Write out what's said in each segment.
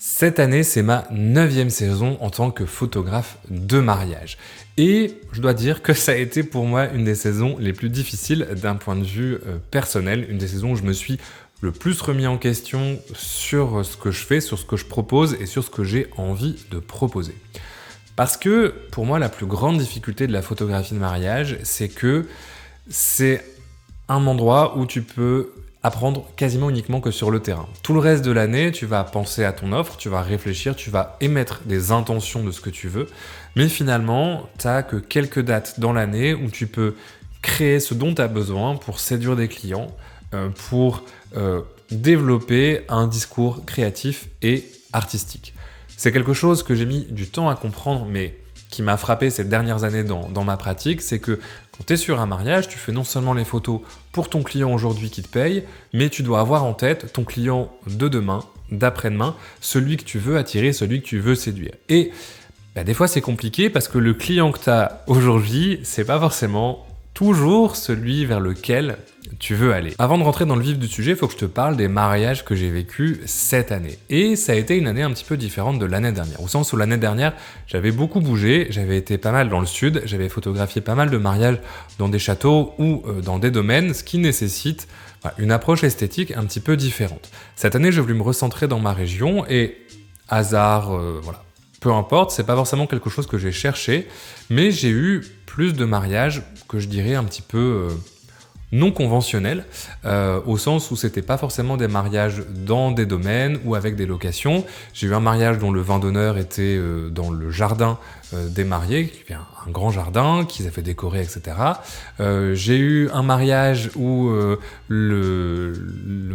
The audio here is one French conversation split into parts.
Cette année, c'est ma 9e saison en tant que photographe de mariage. Et je dois dire que ça a été pour moi une des saisons les plus difficiles d'un point de vue personnel, une des saisons où je me suis le plus remis en question sur ce que je fais, sur ce que je propose et sur ce que j'ai envie de proposer. Parce que pour moi, la plus grande difficulté de la photographie de mariage, c'est que c'est un endroit où tu peux apprendre quasiment uniquement que sur le terrain. Tout le reste de l'année, tu vas penser à ton offre, tu vas réfléchir, tu vas émettre des intentions de ce que tu veux, mais finalement, tu n'as que quelques dates dans l'année où tu peux créer ce dont tu as besoin pour séduire des clients, pour développer un discours créatif et artistique. C'est quelque chose que j'ai mis du temps à comprendre, mais qui m'a frappé ces dernières années dans ma pratique, c'est que quand tu es sur un mariage, tu fais non seulement les photos pour ton client aujourd'hui qui te paye, mais tu dois avoir en tête ton client de demain, d'après-demain, celui que tu veux attirer, celui que tu veux séduire. Et des fois, c'est compliqué parce que le client que tu as aujourd'hui, c'est pas forcément toujours celui vers lequel tu veux aller. Avant de rentrer dans le vif du sujet, il faut que je te parle des mariages que j'ai vécus cette année. Et ça a été une année un petit peu différente de l'année dernière. Au sens où l'année dernière, j'avais beaucoup bougé, j'avais été pas mal dans le sud, j'avais photographié pas mal de mariages dans des châteaux ou dans des domaines, ce qui nécessite une approche esthétique un petit peu différente. Cette année, j'ai voulu me recentrer dans ma région et hasard, peu importe, c'est pas forcément quelque chose que j'ai cherché, mais j'ai eu plus de mariages que je dirais un petit peu non conventionnels, au sens où c'était pas forcément des mariages dans des domaines ou avec des locations. J'ai eu un mariage dont le vin d'honneur était dans le jardin des mariés, qui avait un grand jardin qu'ils avaient décoré, etc. J'ai eu un mariage où le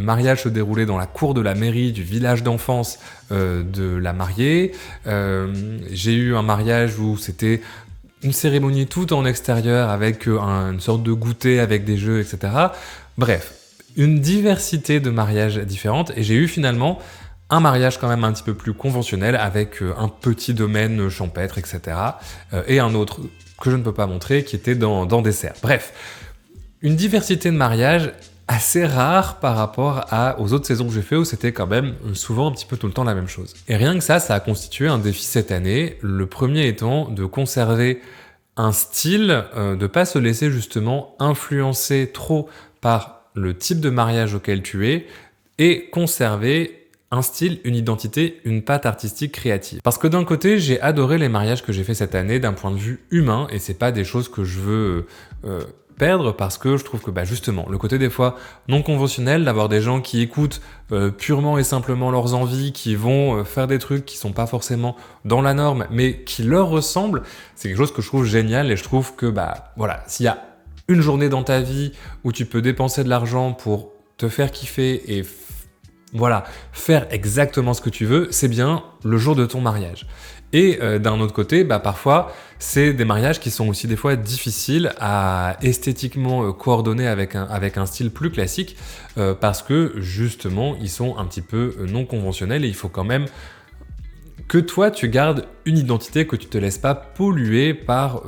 mariage se déroulait dans la cour de la mairie du village d'enfance de la mariée. J'ai eu un mariage où c'était une cérémonie tout en extérieur avec une sorte de goûter avec des jeux, etc. Bref, une diversité de mariages différentes et j'ai eu finalement un mariage quand même un petit peu plus conventionnel avec un petit domaine champêtre, etc. Et un autre que je ne peux pas montrer qui était dans des serres. Bref, une diversité de mariages assez rare par rapport aux autres saisons que j'ai fait où c'était quand même souvent un petit peu tout le temps la même chose. Et rien que ça a constitué un défi cette année, le premier étant de conserver un style, de pas se laisser justement influencer trop par le type de mariage auquel tu es et conserver un style, une identité, une patte artistique créative. Parce que d'un côté, j'ai adoré les mariages que j'ai fait cette année d'un point de vue humain et c'est pas des choses que je veux perdre parce que je trouve que justement le côté des fois non conventionnel d'avoir des gens qui écoutent purement et simplement leurs envies, qui vont faire des trucs qui sont pas forcément dans la norme mais qui leur ressemblent, c'est quelque chose que je trouve génial et je trouve que s'il y a une journée dans ta vie où tu peux dépenser de l'argent pour te faire kiffer et faire exactement ce que tu veux, c'est bien le jour de ton mariage. Et d'un autre côté, parfois, c'est des mariages qui sont aussi des fois difficiles à esthétiquement coordonner avec un style plus classique parce que justement, ils sont un petit peu non conventionnels et il faut quand même que toi, tu gardes une identité, que tu te laisses pas polluer par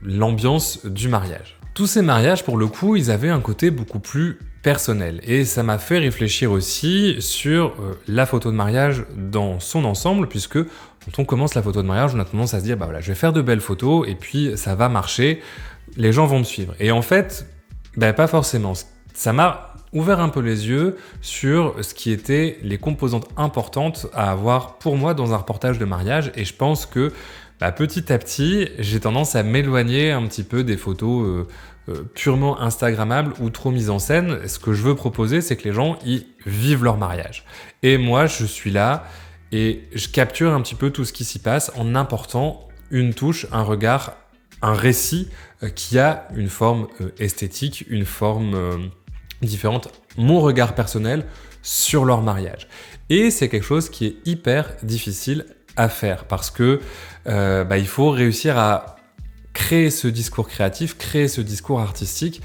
l'ambiance du mariage. Tous ces mariages, pour le coup, ils avaient un côté beaucoup plus personnel. Et ça m'a fait réfléchir aussi sur la photo de mariage dans son ensemble, puisque quand on commence la photo de mariage, on a tendance à se dire, je vais faire de belles photos, et puis ça va marcher, les gens vont me suivre. Et en fait, pas forcément. Ça m'a ouvert un peu les yeux sur ce qui étaient les composantes importantes à avoir pour moi dans un reportage de mariage, et je pense que petit à petit, j'ai tendance à m'éloigner un petit peu des photos purement instagrammables ou trop mises en scène. Ce que je veux proposer, c'est que les gens y vivent leur mariage. Et moi, je suis là et je capture un petit peu tout ce qui s'y passe en apportant une touche, un regard, un récit qui a une forme esthétique, une forme différente, mon regard personnel sur leur mariage. Et c'est quelque chose qui est hyper difficile à faire parce que il faut réussir à créer ce discours créatif, créer ce discours artistique.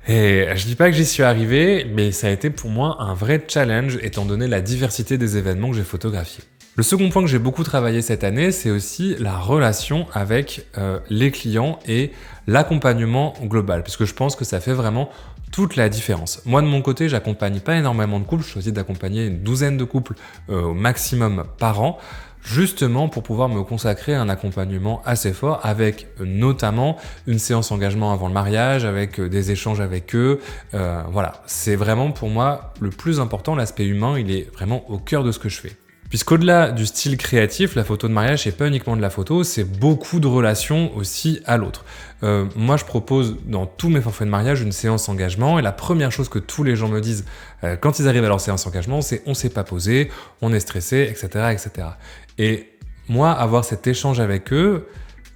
Et je dis pas que j'y suis arrivé, mais ça a été pour moi un vrai challenge étant donné la diversité des événements que j'ai photographiés. Le second point que j'ai beaucoup travaillé cette année, c'est aussi la relation avec les clients et l'accompagnement global, puisque je pense que ça fait vraiment toute la différence. Moi, de mon côté, j'accompagne pas énormément de couples, je choisis d'accompagner une douzaine de couples au maximum par an, justement pour pouvoir me consacrer à un accompagnement assez fort avec notamment une séance engagement avant le mariage, avec des échanges avec eux. Voilà, c'est vraiment pour moi le plus important, l'aspect humain, il est vraiment au cœur de ce que je fais. Puisqu'au-delà du style créatif, la photo de mariage, c'est pas uniquement de la photo, c'est beaucoup de relations aussi à l'autre. Moi, je propose dans tous mes forfaits de mariage une séance engagement, et la première chose que tous les gens me disent quand ils arrivent à leur séance engagement, c'est on s'est pas posé, on est stressé, etc., etc. Et moi, avoir cet échange avec eux,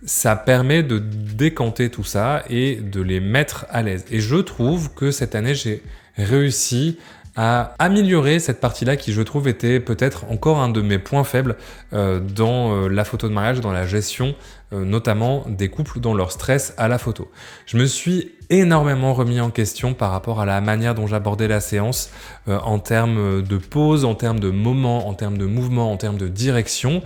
ça permet de décanter tout ça et de les mettre à l'aise. Et je trouve que cette année, j'ai réussi à améliorer cette partie-là qui, je trouve, était peut-être encore un de mes points faibles dans la photo de mariage, dans la gestion notamment des couples dans leur stress à la photo. Je me suis énormément remis en question par rapport à la manière dont j'abordais la séance en termes de pause, en termes de moment, en termes de mouvement, en termes de direction.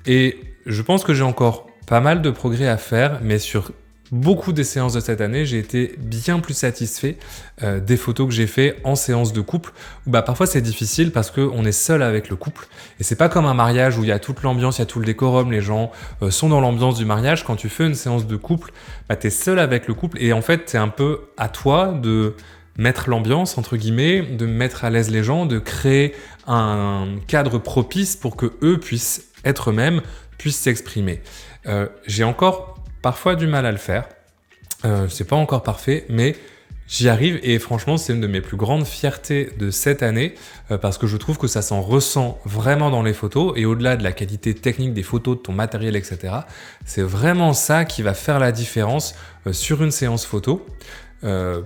Et je pense que j'ai encore pas mal de progrès à faire, mais sur beaucoup des séances de cette année, j'ai été bien plus satisfait des photos que j'ai fait en séance de couple, où parfois c'est difficile parce qu'on est seul avec le couple, et c'est pas comme un mariage où il y a toute l'ambiance, il y a tout le décorum, les gens sont dans l'ambiance du mariage. Quand tu fais une séance de couple, t'es seul avec le couple, et en fait c'est un peu à toi de mettre l'ambiance, entre guillemets, de mettre à l'aise les gens, de créer un cadre propice pour que eux puissent être eux-mêmes, puissent s'exprimer. J'ai encore parfois du mal à le faire, c'est pas encore parfait, mais j'y arrive, et franchement c'est une de mes plus grandes fiertés de cette année, parce que je trouve que ça s'en ressent vraiment dans les photos, et au-delà de la qualité technique des photos, de ton matériel, etc., c'est vraiment ça qui va faire la différence sur une séance photo,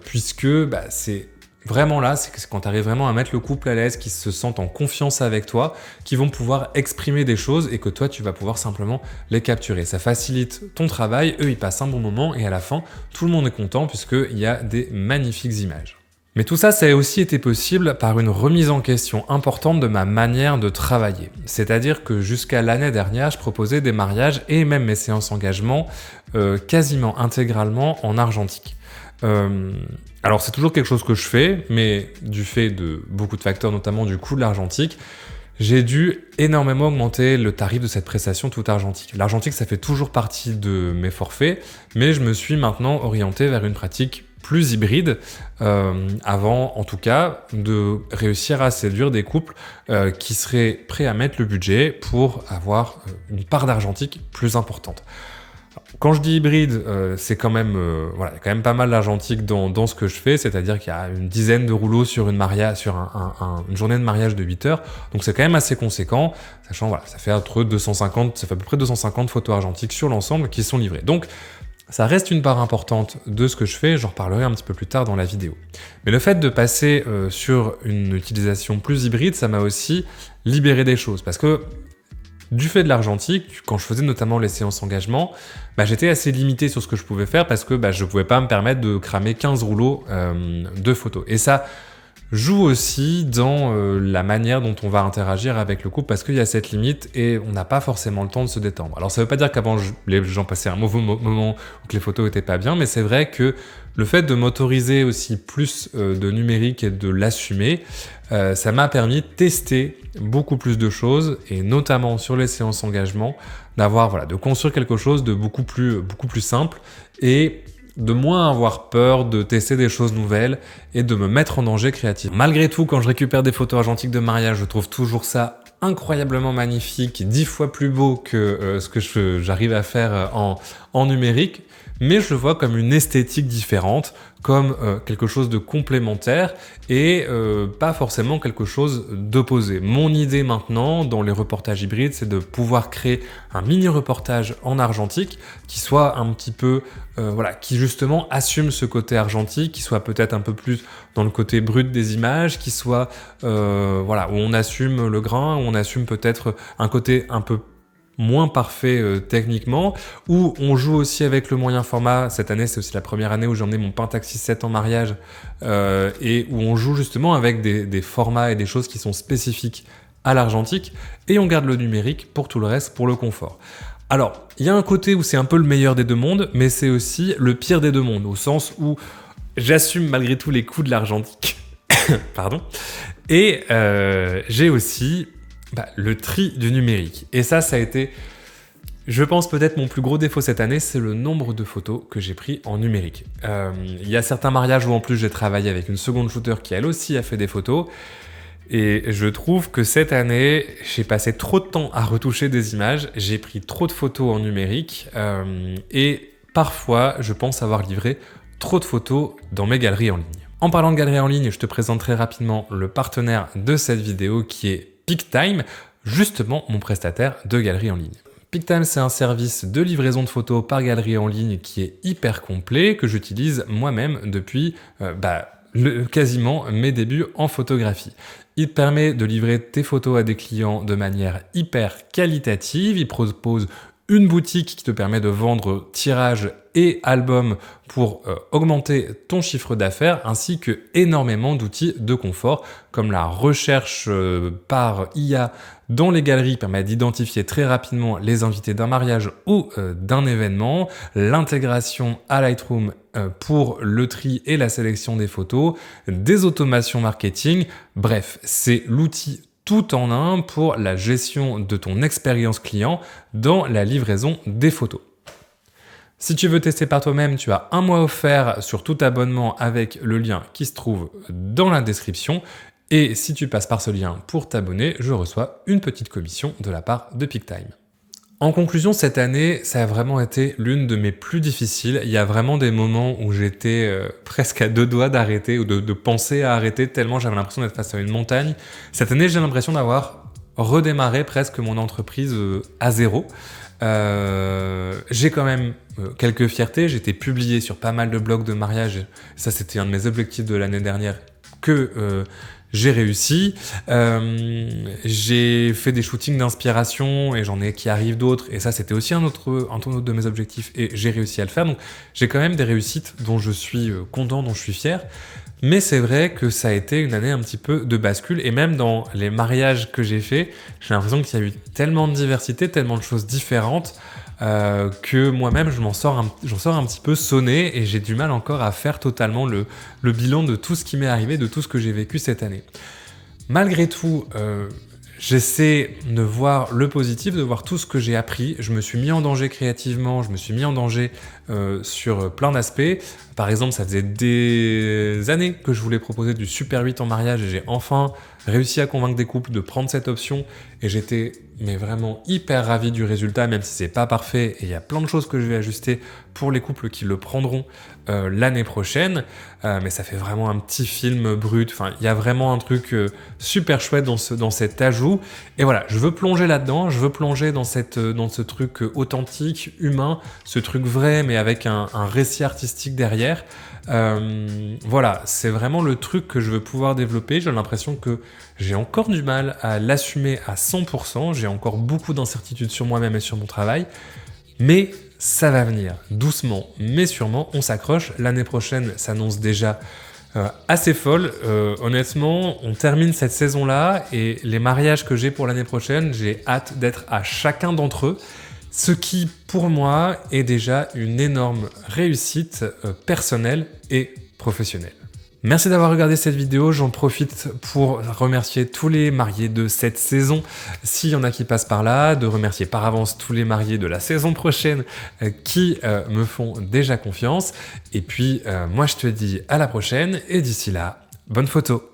puisque c'est vraiment là, c'est quand tu arrives vraiment à mettre le couple à l'aise, qu'ils se sentent en confiance avec toi, qu'ils vont pouvoir exprimer des choses et que toi, tu vas pouvoir simplement les capturer. Ça facilite ton travail, eux, ils passent un bon moment, et à la fin, tout le monde est content puisqu'il y a des magnifiques images. Mais tout ça, ça a aussi été possible par une remise en question importante de ma manière de travailler. C'est-à-dire que jusqu'à l'année dernière, je proposais des mariages et même mes séances engagement quasiment intégralement en argentique. Alors c'est toujours quelque chose que je fais, mais du fait de beaucoup de facteurs, notamment du coût de l'argentique, j'ai dû énormément augmenter le tarif de cette prestation toute argentique. L'argentique, ça fait toujours partie de mes forfaits, mais je me suis maintenant orienté vers une pratique plus hybride, avant en tout cas de réussir à séduire des couples qui seraient prêts à mettre le budget pour avoir une part d'argentique plus importante. Quand je dis hybride, c'est quand même, il y a quand même pas mal d'argentique dans ce que je fais, c'est-à-dire qu'il y a une dizaine de rouleaux sur une journée de mariage de 8 heures, donc c'est quand même assez conséquent, sachant, ça fait à peu près 250 photos argentiques sur l'ensemble qui sont livrées. Donc, ça reste une part importante de ce que je fais, j'en reparlerai un petit peu plus tard dans la vidéo. Mais le fait de passer sur une utilisation plus hybride, ça m'a aussi libéré des choses, parce que du fait de l'argentique, quand je faisais notamment les séances engagement, j'étais assez limité sur ce que je pouvais faire parce que je pouvais pas me permettre de cramer 15 rouleaux de photos. Et ça joue aussi dans la manière dont on va interagir avec le couple, parce qu'il y a cette limite et on n'a pas forcément le temps de se détendre. Alors ça veut pas dire qu'avant les gens passaient un mauvais moment ou que les photos étaient pas bien, mais c'est vrai que le fait de m'autoriser aussi plus de numérique et de l'assumer, ça m'a permis de tester beaucoup plus de choses, et notamment sur les séances engagement, de construire quelque chose de beaucoup plus simple et de moins avoir peur de tester des choses nouvelles et de me mettre en danger créativement. Malgré tout, quand je récupère des photos argentiques de mariage, je trouve toujours ça incroyablement magnifique, 10 fois plus beau que ce que j'arrive à faire en numérique, mais je le vois comme une esthétique différente, comme quelque chose de complémentaire et pas forcément quelque chose d'opposé. Mon idée maintenant dans les reportages hybrides, c'est de pouvoir créer un mini reportage en argentique qui soit un petit peu qui justement assume ce côté argentique, qui soit peut-être un peu plus dans le côté brut des images, qui soit où on assume le grain, où on assume peut-être un côté un peu moins parfait techniquement, où on joue aussi avec le moyen format. Cette année, c'est aussi la première année où j'ai emmené mon Pentax 6.7 en mariage, et où on joue justement avec des formats et des choses qui sont spécifiques à l'argentique, et on garde le numérique pour tout le reste, pour le confort. Alors, il y a un côté où c'est un peu le meilleur des deux mondes, mais c'est aussi le pire des deux mondes, au sens où J'assume malgré tout les coûts de l'argentique. Pardon. Et j'ai aussi le tri du numérique. Et ça a été, je pense peut-être mon plus gros défaut cette année, c'est le nombre de photos que j'ai pris en numérique. Il y a certains mariages où en plus j'ai travaillé avec une seconde shooter qui elle aussi a fait des photos. Et je trouve que cette année, j'ai passé trop de temps à retoucher des images, j'ai pris trop de photos en numérique et parfois je pense avoir livré trop de photos dans mes galeries en ligne. En parlant de galeries en ligne, je te présente très rapidement le partenaire de cette vidéo qui est PicTime, justement mon prestataire de galeries en ligne. PicTime, c'est un service de livraison de photos par galerie en ligne qui est hyper complet, que j'utilise moi-même depuis quasiment mes débuts en photographie. Il te permet de livrer tes photos à des clients de manière hyper qualitative. Il propose une boutique qui te permet de vendre tirages et albums pour augmenter ton chiffre d'affaires, ainsi que énormément d'outils de confort comme la recherche par IA dans les galeries permet d'identifier très rapidement les invités d'un mariage ou d'un événement, l'intégration à Lightroom pour le tri et la sélection des photos, des automations marketing, bref, c'est l'outil tout en un pour la gestion de ton expérience client dans la livraison des photos. Si tu veux tester par toi-même, tu as un mois offert sur tout abonnement avec le lien qui se trouve dans la description. Et si tu passes par ce lien pour t'abonner, je reçois une petite commission de la part de PicTime. En conclusion, cette année, ça a vraiment été l'une de mes plus difficiles. Il y a vraiment des moments où j'étais presque à deux doigts d'arrêter ou de penser à arrêter tellement j'avais l'impression d'être face à une montagne. Cette année, j'ai l'impression d'avoir redémarré presque mon entreprise à zéro. J'ai quand même quelques fiertés. J'ai été publié sur pas mal de blogs de mariage. Ça, c'était un de mes objectifs de l'année dernière que j'ai réussi. J'ai fait des shootings d'inspiration et j'en ai qui arrivent d'autres. Et ça, c'était aussi un autre de mes objectifs et j'ai réussi à le faire. Donc, j'ai quand même des réussites dont je suis content, dont je suis fier. Mais c'est vrai que ça a été une année un petit peu de bascule. Et même dans les mariages que j'ai faits, j'ai l'impression qu'il y a eu tellement de diversité, tellement de choses différentes que moi-même, j'en sors un petit peu sonné et j'ai du mal encore à faire totalement le bilan de tout ce qui m'est arrivé, de tout ce que j'ai vécu cette année. Malgré tout, j'essaie de voir le positif, de voir tout ce que j'ai appris. Je me suis mis en danger créativement, je me suis mis en danger sur plein d'aspects. Par exemple, ça faisait des années que je voulais proposer du Super 8 en mariage et j'ai enfin réussi à convaincre des couples de prendre cette option et j'étais vraiment hyper ravi du résultat, même si c'est pas parfait et il y a plein de choses que je vais ajuster pour les couples qui le prendront l'année prochaine, mais ça fait vraiment un petit film brut. Enfin, il y a vraiment un truc super chouette dans cet ajout et voilà, je veux plonger là-dedans, je veux plonger dans ce truc authentique, humain, ce truc vrai mais avec un récit artistique derrière. Voilà, c'est vraiment le truc que je veux pouvoir développer. J'ai l'impression que j'ai encore du mal à l'assumer à 100%. J'ai encore beaucoup d'incertitudes sur moi-même et sur mon travail. Mais ça va venir, doucement, mais sûrement. On s'accroche. L'année prochaine s'annonce déjà assez folle. Honnêtement, on termine cette saison-là et les mariages que j'ai pour l'année prochaine, j'ai hâte d'être à chacun d'entre eux. Ce qui, pour moi, est déjà une énorme réussite personnelle et professionnelle. Merci d'avoir regardé cette vidéo, j'en profite pour remercier tous les mariés de cette saison, s'il y en a qui passent par là, de remercier par avance tous les mariés de la saison prochaine qui me font déjà confiance. Et puis, moi je te dis à la prochaine et d'ici là, bonne photo!